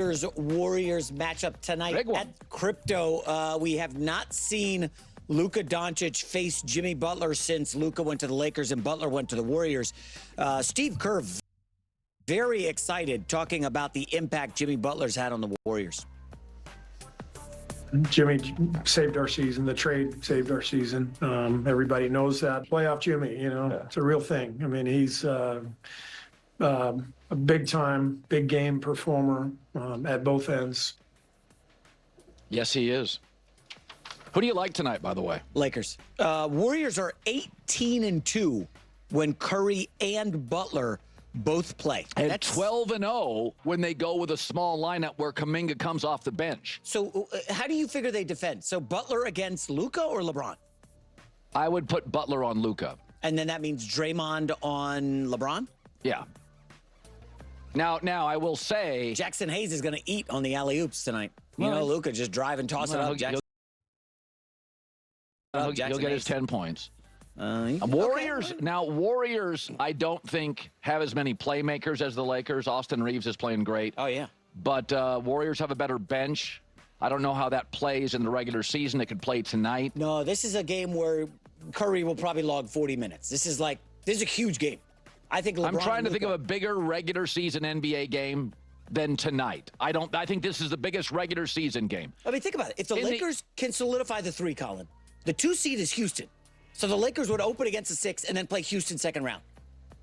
Warriors matchup tonight at Crypto. We have not seen Luka Doncic face Jimmy Butler since Luka went to the Lakers and Butler went to the Warriors. Steve Kerr, very excited, talking about the impact Jimmy Butler's had on the Warriors. Jimmy saved our season. The trade saved our season. Everybody knows that. Playoff Jimmy, it's a real thing. I mean, he's a big-time, big-game performer at both ends. Yes, he is. Who do you like tonight, by the way? Lakers. Warriors are 18-2 when Curry and Butler both play. And that's 12-0 when they go with a small lineup where Kuminga comes off the bench. So how do you figure they defend? So Butler against Luka or LeBron? I would put Butler on Luka. And then that means Draymond on LeBron? Yeah. Now I will say Jackson Hayes is going to eat on the alley-oops tonight. Luka just drive and toss it up. He'll get his 10 points. Warriors, Warriors, I don't think have as many playmakers as the Lakers. Austin Reeves is playing great. Oh, yeah. But Warriors have a better bench. I don't know how that plays in the regular season. It could play tonight. No, this is a game where Curry will probably log 40 minutes. This is a huge game. I think LeBron I'm trying to think of a bigger regular season NBA game than tonight. I think this is the biggest regular season game. I mean, think about it. If the Lakers can solidify the 3, Colin, the 2 seed is Houston. So the Lakers would open against the 6 and then play Houston second round.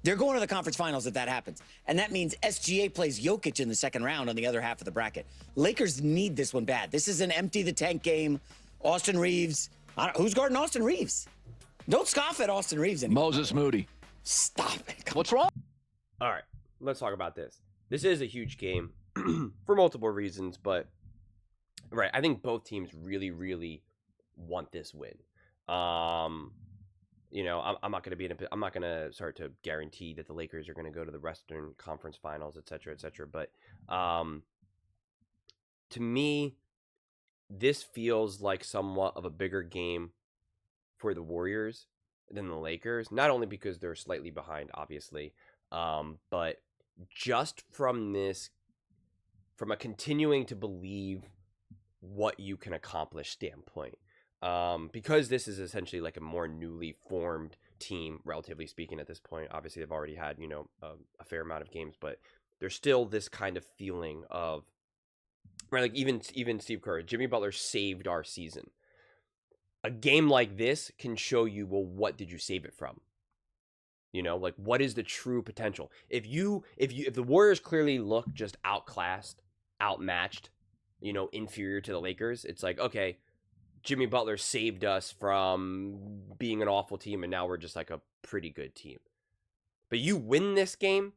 They're going to the conference finals if that happens. And that means SGA plays Jokic in the second round on the other half of the bracket. Lakers need this one bad. This is an empty the tank game. Austin Reeves. Who's guarding Austin Reeves? Don't scoff at Austin Reeves anymore. Moses Moody. Stop it. What's wrong? All right, let's talk about this. This is a huge game for multiple reasons, but I think both teams really, really want this win. I'm not going to start to guarantee that the Lakers are going to go to the Western Conference Finals, et cetera, but to me, this feels like somewhat of a bigger game for the Warriors than the Lakers, not only because they're slightly behind, obviously, but just from a continuing to believe what you can accomplish standpoint. Because this is essentially like a more newly formed team, relatively speaking, at this point. Obviously, they've already had, a fair amount of games, but there's still this kind of feeling of, like even Steve Kerr, Jimmy Butler saved our season. A game like this can show you, well, what did you save it from? What is the true potential? If the Warriors clearly look just outclassed, outmatched, inferior to the Lakers, it's like, okay, Jimmy Butler saved us from being an awful team, and now we're just like a pretty good team. But you win this game,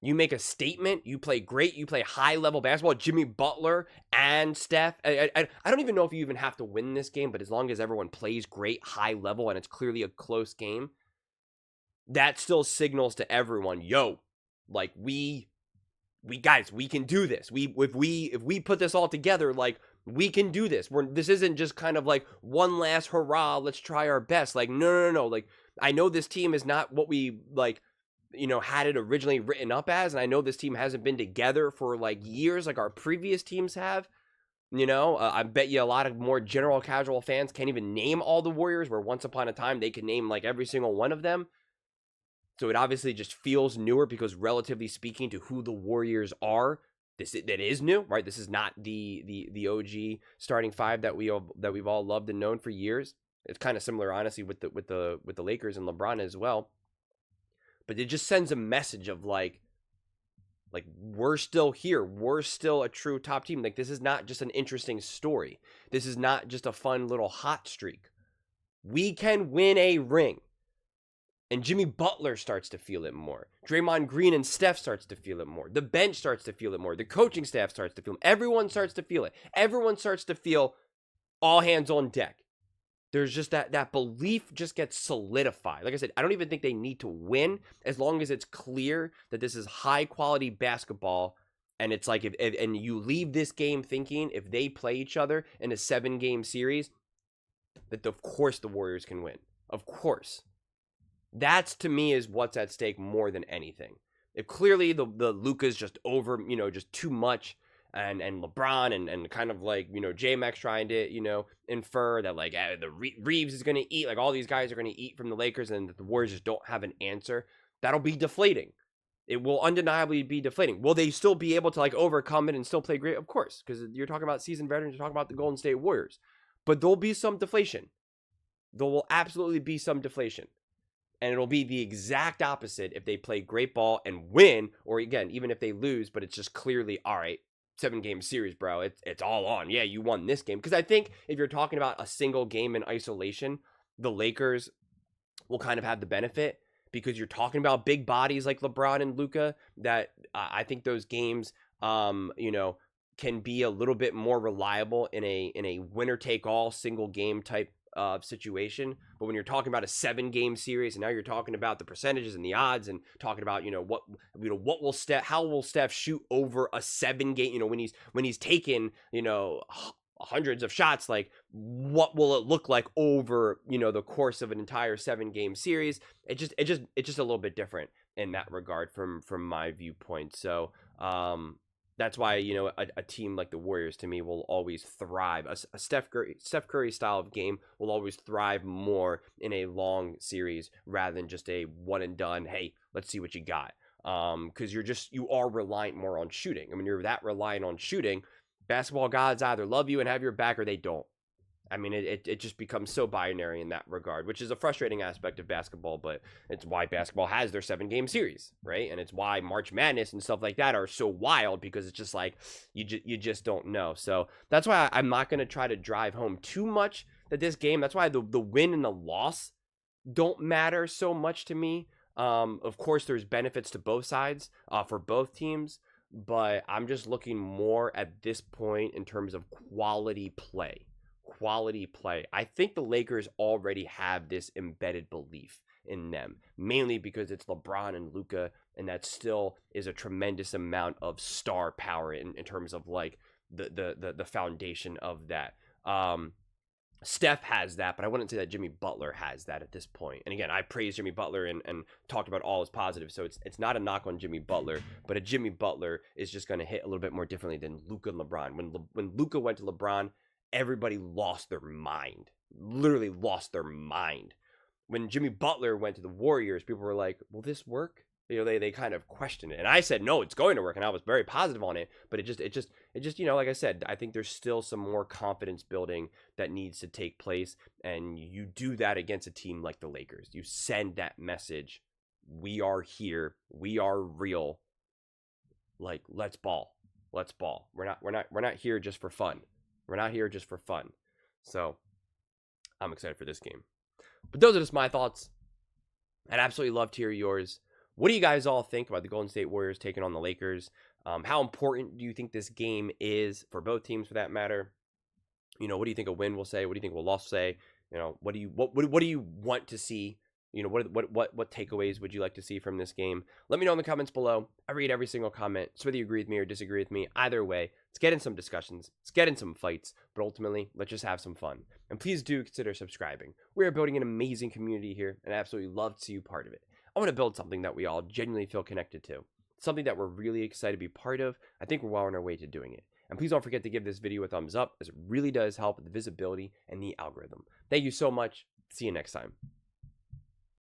you make a statement, you play great, you play high-level basketball. Jimmy Butler and Steph. I don't even know if you even have to win this game, but as long as everyone plays great, high level, and it's clearly a close game, that still signals to everyone, we guys, we can do this. If we put this all together, we can do this. This isn't just kind of like one last hurrah, let's try our best. No. I know this team is not what we had it originally written up as, and I know this team hasn't been together for years like our previous teams have. I bet you a lot of more general casual fans can't even name all the Warriors, where once upon a time they could name every single one of them. So it obviously just feels newer because, relatively speaking, to who the Warriors are, that is new, right? This is not the OG starting 5 that we've all loved and known for years. It's kind of similar, honestly, with the Lakers and LeBron as well. But it just sends a message of we're still here. We're still a true top team. This is not just an interesting story. This is not just a fun little hot streak. We can win a ring. And Jimmy Butler starts to feel it more. Draymond Green and Steph starts to feel it more. The bench starts to feel it more. The coaching staff starts to feel it. Everyone starts to feel it. Everyone starts to feel all hands on deck. There's just that belief just gets solidified. Like I said, I don't even think they need to win, as long as it's clear that this is high quality basketball. And it's like, if you leave this game thinking if they play each other in a 7-game series, that of course the Warriors can win. Of course. That's, to me, is what's at stake more than anything. If clearly the Luka's just over, just too much, and LeBron and kind of like, J-Max trying to, infer that like Reeves is going to eat, like all these guys are going to eat from the Lakers and the Warriors just don't have an answer, that'll be deflating. It will undeniably be deflating. Will they still be able to like overcome it and still play great? Of course, because you're talking about seasoned veterans, you're talking about the Golden State Warriors. But there'll be some deflation. There will absolutely be some deflation. And it'll be the exact opposite if they play great ball and win, or again, even if they lose, but it's just clearly, all right, 7-game series, bro. It's all on. Yeah, you won this game. Because I think if you're talking about a single game in isolation, the Lakers will kind of have the benefit, because you're talking about big bodies like LeBron and Luka, that I think those games, can be a little bit more reliable in a winner-take-all single game type situation. But when you're talking about a 7-game series, and now you're talking about the percentages and the odds, and talking about what will how will Steph shoot over a 7-game, when he's taken hundreds of shots, like what will it look like over the course of an entire 7-game series? It's just a little bit different in that regard from my viewpoint. So that's why a team like the Warriors to me will always thrive. A Steph Curry style of game will always thrive more in a long series rather than just a one and done. Hey, let's see what you got. Because you are reliant more on shooting. I mean, you're that reliant on shooting. Basketball gods either love you and have your back, or they don't. I mean, it just becomes so binary in that regard, which is a frustrating aspect of basketball, but it's why basketball has their 7-game series, right? And it's why March Madness and stuff like that are so wild, because it's just like, you just don't know. So that's why I'm not going to try to drive home too much that this game, that's why the win and the loss don't matter so much to me. Of course, there's benefits to both sides, for both teams, but I'm just looking more at this point in terms of quality play. I think the Lakers already have this embedded belief in them, mainly because it's LeBron and Luka, and that still is a tremendous amount of star power in terms of like the foundation of that. Steph has that, but I wouldn't say that Jimmy Butler has that at this point. And again, I praised Jimmy Butler and talked about all his positives, so it's not a knock on Jimmy Butler, but a Jimmy Butler is just going to hit a little bit more differently than Luka and LeBron. When Luka went to LeBron, everybody lost their mind, literally lost their mind. When Jimmy Butler went to the Warriors, people were like, will this work? They kind of questioned it. And I said, no, it's going to work. And I was very positive on it. But it just, like I said, I think there's still some more confidence building that needs to take place. And you do that against a team like the Lakers. You send that message. We are here. We are real. Like, let's ball. Let's ball. We're not here just for fun. We're not here just for fun. So I'm excited for this game. But those are just my thoughts. I'd absolutely love to hear yours. What do you guys all think about the Golden State Warriors taking on the Lakers? How important do you think this game is for both teams, for that matter? What do you think a win will say? What do you think a loss will say? What do you want to see? What takeaways would you like to see from this game? Let me know in the comments below. I read every single comment. So whether you agree with me or disagree with me, either way, let's get in some discussions. Let's get in some fights. But ultimately, let's just have some fun. And please do consider subscribing. We are building an amazing community here, and I absolutely love to see you part of it. I want to build something that we all genuinely feel connected to. Something that we're really excited to be part of. I think we're well on our way to doing it. And please don't forget to give this video a thumbs up, as it really does help with the visibility and the algorithm. Thank you so much. See you next time.